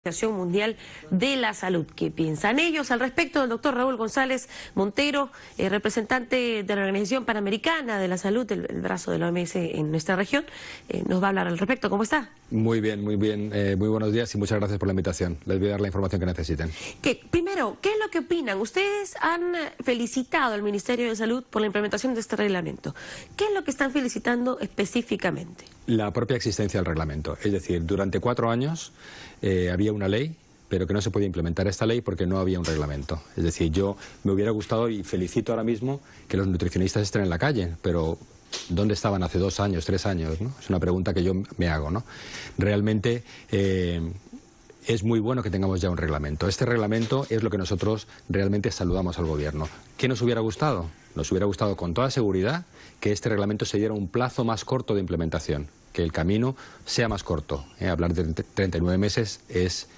Organización Mundial de la Salud. ¿Qué piensan ellos al respecto? El doctor Raúl González Montero, representante de la Organización Panamericana de la Salud, el brazo de la OMS en nuestra región, nos va a hablar al respecto. ¿Cómo está? Muy bien, muy bien. Muy buenos días y muchas gracias por la invitación. Les voy a dar la información que necesiten. Primero, ¿qué es lo que opinan? Ustedes han felicitado al Ministerio de Salud por la implementación de este reglamento. ¿Qué es lo que están felicitando específicamente? La propia existencia del reglamento. Es decir, durante 4 años había una ley, pero que no se podía implementar esta ley porque no había un reglamento. Es decir, yo me hubiera gustado y felicito ahora mismo que los nutricionistas estén en la calle, pero ¿dónde estaban hace 2 años, 3 años? ¿No? Es una pregunta que yo me hago, ¿no? Realmente es muy bueno que tengamos ya un reglamento. Este reglamento es lo que nosotros realmente saludamos al gobierno. ¿Qué nos hubiera gustado? Nos hubiera gustado con toda seguridad que este reglamento se diera un plazo más corto de implementación, que el camino sea más corto. Hablar de 39 meses es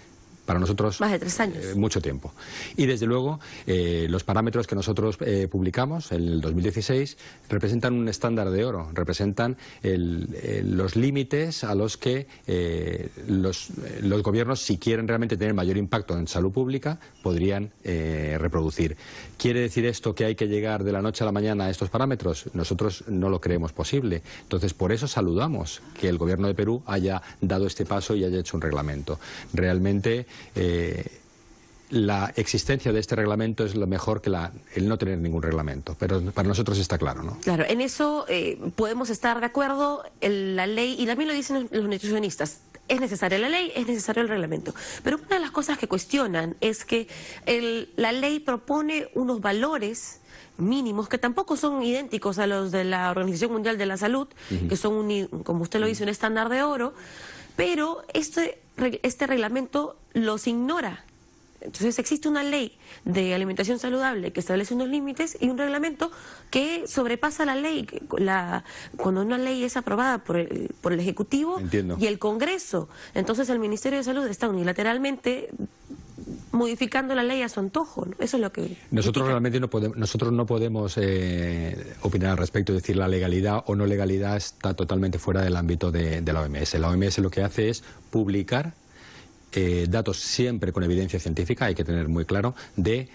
para nosotros más de 3 años. Mucho tiempo. Y desde luego los parámetros que nosotros publicamos en el 2016 representan un estándar de oro, representan los límites a los que los gobiernos, si quieren realmente tener mayor impacto en salud pública, podrían reproducir. ¿Quiere decir esto que hay que llegar de la noche a la mañana a estos parámetros? Nosotros no lo creemos posible. Entonces, por eso saludamos que el gobierno de Perú haya dado este paso y haya hecho un reglamento. Realmente la existencia de este reglamento es lo mejor que el no tener ningún reglamento, pero para nosotros está claro, ¿no? Claro, en eso podemos estar de acuerdo. La ley, y también lo dicen los nutricionistas, es necesaria la ley, es necesario el reglamento. Pero una de las cosas que cuestionan es que la ley propone unos valores mínimos que tampoco son idénticos a los de la Organización Mundial de la Salud, que son, como usted lo dice, un estándar de oro, pero este reglamento los ignora. Entonces existe una ley de alimentación saludable que establece unos límites y un reglamento que sobrepasa la ley. Cuando una ley es aprobada por el Ejecutivo y el Congreso, entonces el Ministerio de Salud está unilateralmente modificando la ley a su antojo, ¿no? Eso es lo que... Nosotros realmente no podemos opinar al respecto, es decir, la legalidad o no legalidad está totalmente fuera del ámbito de la OMS. La OMS lo que hace es publicar datos siempre con evidencia científica, hay que tener muy claro, de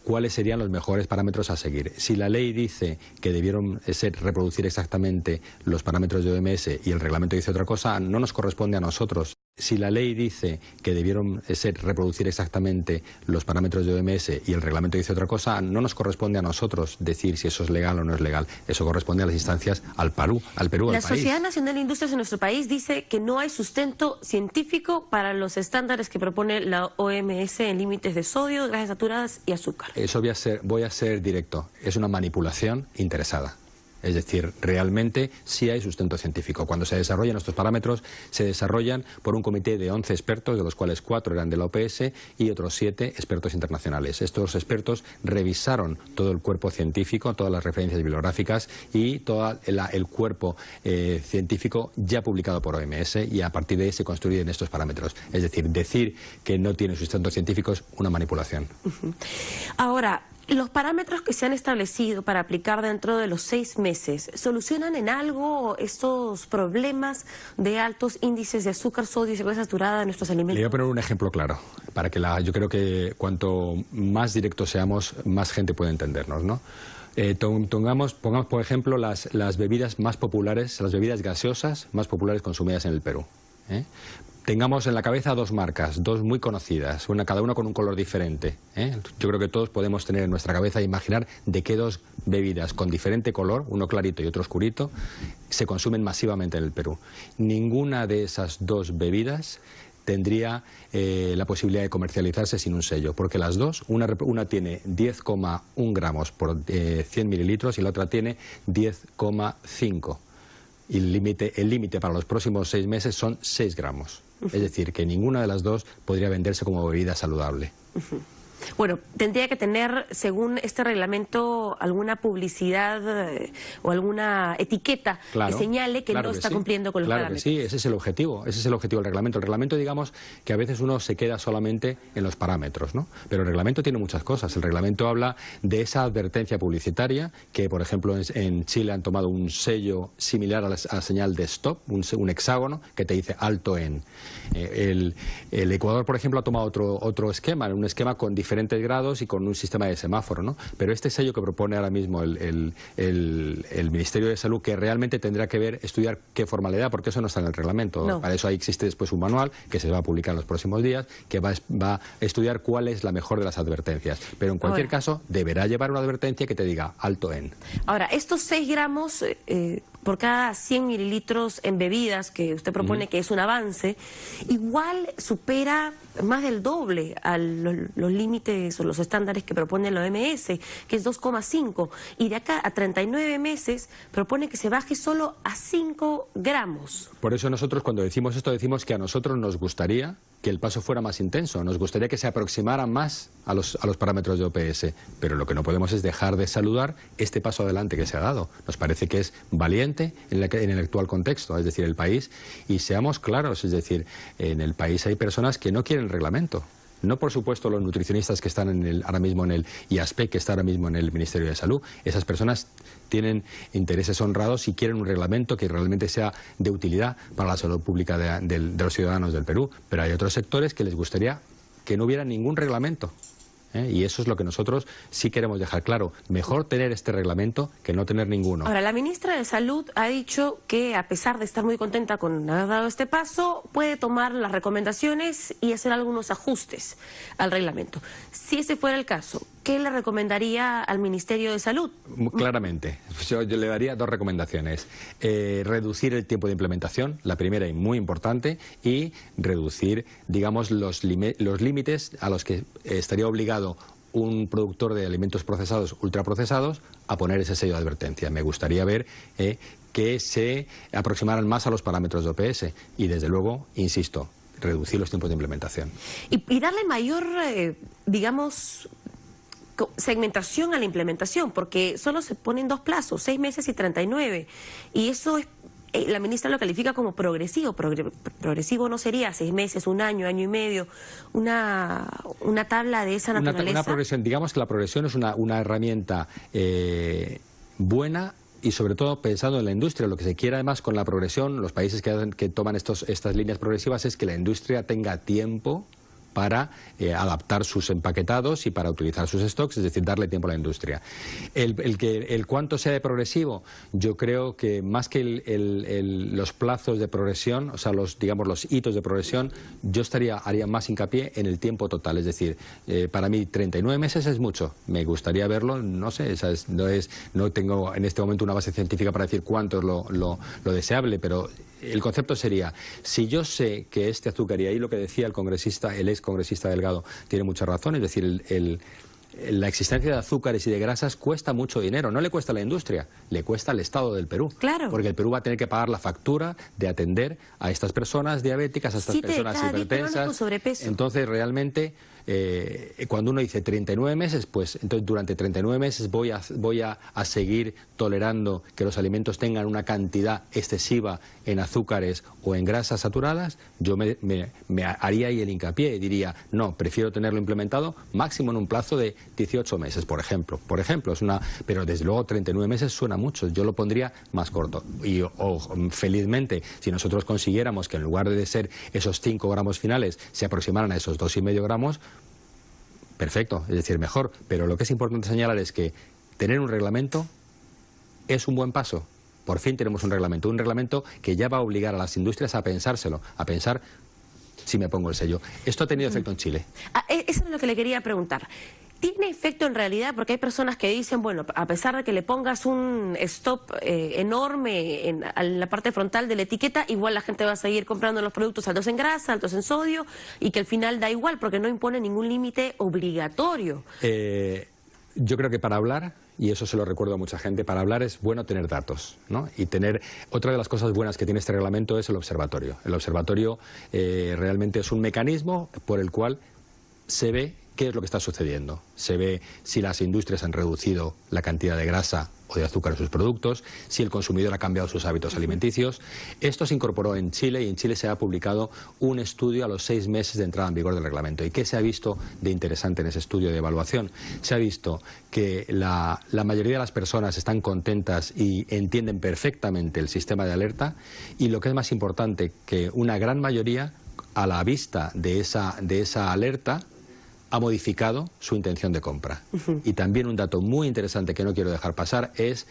cuáles serían los mejores parámetros a seguir. Si la ley dice que debieron reproducir exactamente los parámetros de OMS y el reglamento dice otra cosa, no nos corresponde a nosotros. Si la ley dice que debieron reproducir exactamente los parámetros de OMS y el reglamento dice otra cosa, no nos corresponde a nosotros decir si eso es legal o no es legal. Eso corresponde a las instancias al Perú, al país. La Sociedad Nacional de Industrias en nuestro país dice que no hay sustento científico para los estándares que propone la OMS en límites de sodio, grasas saturadas y azúcar. Eso voy a ser directo. Es una manipulación interesada. Es decir, realmente sí hay sustento científico. Cuando se desarrollan estos parámetros, se desarrollan por un comité de 11 expertos, de los cuales 4 eran de la OPS y otros 7 expertos internacionales. Estos expertos revisaron todo el cuerpo científico, todas las referencias bibliográficas y todo el cuerpo científico ya publicado por OMS, y a partir de ahí se construyen estos parámetros. Es decir que no tiene sustento científico es una manipulación. Ahora, los parámetros que se han establecido para aplicar dentro de los 6 meses, ¿solucionan en algo estos problemas de altos índices de azúcar, sodio y grasa saturada en nuestros alimentos? Le voy a poner un ejemplo claro, para que yo creo que cuanto más directos seamos, más gente puede entendernos, ¿no? Pongamos por ejemplo las bebidas más populares, las bebidas gaseosas más populares consumidas en el Perú. Tengamos en la cabeza 2 marcas, 2 muy conocidas, cada una con un color diferente. Yo creo que todos podemos tener en nuestra cabeza e imaginar de qué 2 bebidas con diferente color, uno clarito y otro oscurito, se consumen masivamente en el Perú. Ninguna de esas 2 bebidas tendría la posibilidad de comercializarse sin un sello, porque las 2, una tiene 10,1 gramos por 100 mililitros y la otra tiene 10,5. Y el límite para los próximos 6 meses son 6 gramos. Es decir, que ninguna de las 2 podría venderse como bebida saludable. Bueno, tendría que tener, según este reglamento, alguna publicidad o alguna etiqueta que señale que no está cumpliendo con los parámetros. Claro que sí, ese es el objetivo del reglamento. El reglamento, digamos, que a veces uno se queda solamente en los parámetros, ¿no? Pero el reglamento tiene muchas cosas. El reglamento habla de esa advertencia publicitaria, que por ejemplo en Chile han tomado un sello similar a la señal de stop, un hexágono, que te dice alto en. El Ecuador, por ejemplo, ha tomado otro esquema, un esquema con diferentes grados y con un sistema de semáforo, ¿no? Pero este sello que propone ahora mismo el Ministerio de Salud, que realmente tendrá que estudiar qué formalidad, porque eso no está en el reglamento. No. Para eso ahí existe después un manual que se va a publicar en los próximos días, que va a estudiar cuál es la mejor de las advertencias. Pero en cualquier caso, deberá llevar una advertencia que te diga alto en. Ahora, estos 6 gramos por cada 100 mililitros en bebidas, que usted propone que es un avance, igual supera más del doble a los límites o los estándares que propone la OMS, que es 2,5. Y de acá a 39 meses propone que se baje solo a 5 gramos. Por eso nosotros cuando decimos esto, decimos que a nosotros nos gustaría que el paso fuera más intenso, nos gustaría que se aproximara más a los parámetros de OPS, pero lo que no podemos es dejar de saludar este paso adelante que se ha dado. Nos parece que es valiente en el actual contexto, es decir, el país, y seamos claros, es decir, en el país hay personas que no quieren el reglamento. No, por supuesto, los nutricionistas que están ahora mismo en el IASPE, que está ahora mismo en el Ministerio de Salud. Esas personas tienen intereses honrados y quieren un reglamento que realmente sea de utilidad para la salud pública de los ciudadanos del Perú. Pero hay otros sectores que les gustaría que no hubiera ningún reglamento. Y eso es lo que nosotros sí queremos dejar claro. Mejor tener este reglamento que no tener ninguno. Ahora, la ministra de Salud ha dicho que, a pesar de estar muy contenta con haber dado este paso, puede tomar las recomendaciones y hacer algunos ajustes al reglamento. Si ese fuera el caso, ¿qué le recomendaría al Ministerio de Salud? Claramente, yo le daría 2 recomendaciones. Reducir el tiempo de implementación, la primera y muy importante, y reducir, digamos, los límites a los que estaría obligado un productor de alimentos procesados, ultraprocesados, a poner ese sello de advertencia. Me gustaría ver que se aproximaran más a los parámetros de OPS y, desde luego, insisto, reducir los tiempos de implementación. Y darle mayor, digamos, segmentación a la implementación, porque solo se ponen 2 plazos, 6 meses y 39, y eso es, la ministra lo califica como progresivo. Progresivo no sería 6 meses, 1 año, año y medio, una tabla de esa naturaleza. Una progresión, digamos que la progresión es una herramienta buena, y sobre todo pensando en la industria. Lo que se quiere además con la progresión, los países que toman estas líneas progresivas, es que la industria tenga tiempo para adaptar sus empaquetados y para utilizar sus stocks, es decir, darle tiempo a la industria. El cuánto sea de progresivo, yo creo que más que los plazos de progresión, o sea, los hitos de progresión, yo haría más hincapié en el tiempo total. Es decir, para mí 39 meses es mucho. Me gustaría verlo, no sé, no tengo en este momento una base científica para decir cuánto es lo deseable, pero el concepto sería, si yo sé que este azúcar, y ahí lo que decía el ex congresista Delgado tiene mucha razón, es decir, la existencia de azúcares y de grasas cuesta mucho dinero. No le cuesta a la industria, le cuesta al Estado del Perú. Claro. Porque el Perú va a tener que pagar la factura de atender a estas personas diabéticas, a estas personas hipertensas. Entonces, realmente, cuando uno dice 39 meses, pues entonces durante 39 meses voy a seguir tolerando que los alimentos tengan una cantidad excesiva en azúcares o en grasas saturadas. Yo me haría ahí el hincapié y diría, no, prefiero tenerlo implementado máximo en un plazo de 18 meses, por ejemplo. Pero desde luego 39 meses suena mucho, yo lo pondría más corto. Y felizmente, si nosotros consiguiéramos que en lugar de ser esos 5 gramos finales se aproximaran a esos 2,5 gramos, perfecto, es decir, mejor. Pero lo que es importante señalar es que tener un reglamento es un buen paso. Por fin tenemos un reglamento que ya va a obligar a las industrias a pensárselo, a pensar si me pongo el sello. Esto ha tenido efecto en Chile. Eso es lo que le quería preguntar. ¿Tiene efecto en realidad? Porque hay personas que dicen, bueno, a pesar de que le pongas un stop enorme en la parte frontal de la etiqueta, igual la gente va a seguir comprando los productos altos en grasa, altos en sodio, y que al final da igual porque no impone ningún límite obligatorio. Yo creo que para hablar, y eso se lo recuerdo a mucha gente, para hablar es bueno tener datos, ¿no? Y otra de las cosas buenas que tiene este reglamento es el observatorio. El observatorio realmente es un mecanismo por el cual se ve qué es lo que está sucediendo. Se ve si las industrias han reducido la cantidad de grasa o de azúcar en sus productos, si el consumidor ha cambiado sus hábitos alimenticios. Esto se incorporó en Chile y en Chile se ha publicado un estudio a los 6 meses de entrada en vigor del reglamento. ¿Y qué se ha visto de interesante en ese estudio de evaluación? Se ha visto que la mayoría de las personas están contentas y entienden perfectamente el sistema de alerta, y lo que es más importante, que una gran mayoría, a la vista de esa alerta, ha modificado su intención de compra. Y también un dato muy interesante que no quiero dejar pasar es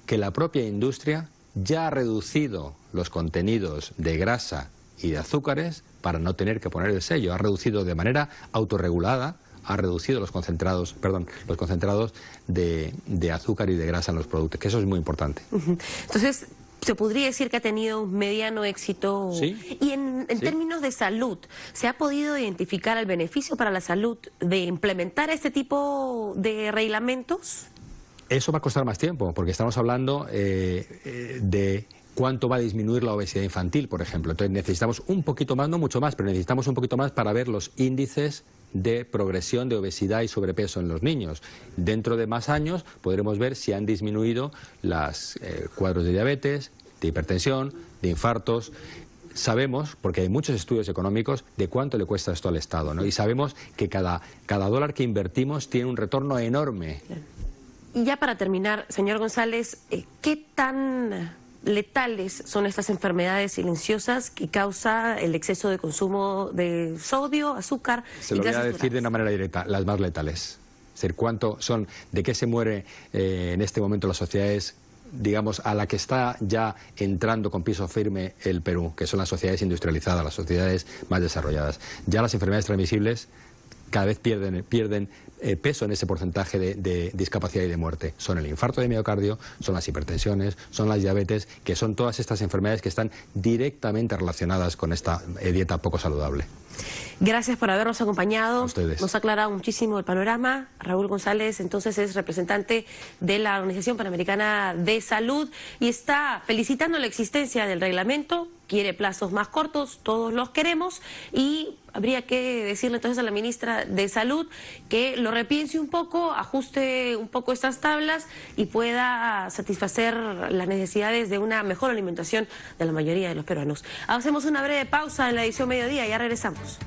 que la propia industria ya ha reducido los contenidos de grasa y de azúcares para no tener que poner el sello. Ha reducido de manera autorregulada, ha reducido los concentrados de azúcar y de grasa en los productos, que eso es muy importante. Entonces, se podría decir que ha tenido un mediano éxito. Sí. Y en Sí. términos de salud, ¿se ha podido identificar el beneficio para la salud de implementar este tipo de reglamentos? Eso va a costar más tiempo, porque estamos hablando de cuánto va a disminuir la obesidad infantil, por ejemplo. Entonces necesitamos un poquito más, no mucho más, pero necesitamos un poquito más para ver los índices de progresión de obesidad y sobrepeso en los niños. Dentro de más años podremos ver si han disminuido los cuadros de diabetes, de hipertensión, de infartos. Sabemos, porque hay muchos estudios económicos, de cuánto le cuesta esto al Estado, ¿no? Y sabemos que cada dólar que invertimos tiene un retorno enorme. Y ya para terminar, señor González, ¿qué tan letales son estas enfermedades silenciosas que causa el exceso de consumo de sodio, azúcar? Se lo voy a decir de una manera directa, las más letales. Es decir, cuánto son, de qué se muere en este momento las sociedades, digamos, a la que está ya entrando con piso firme el Perú, que son las sociedades industrializadas, las sociedades más desarrolladas. Ya las enfermedades transmisibles cada vez pierden peso en ese porcentaje de discapacidad y de muerte. Son el infarto de miocardio, son las hipertensiones, son las diabetes, que son todas estas enfermedades que están directamente relacionadas con esta dieta poco saludable. Gracias por habernos acompañado. A ustedes. Nos ha aclarado muchísimo el panorama. Raúl González, entonces, es representante de la Organización Panamericana de Salud y está felicitando la existencia del reglamento. Quiere plazos más cortos, todos los queremos, y habría que decirle entonces a la ministra de Salud que lo repiense un poco, ajuste un poco estas tablas y pueda satisfacer las necesidades de una mejor alimentación de la mayoría de los peruanos. Hacemos una breve pausa en la edición Mediodía y ya regresamos.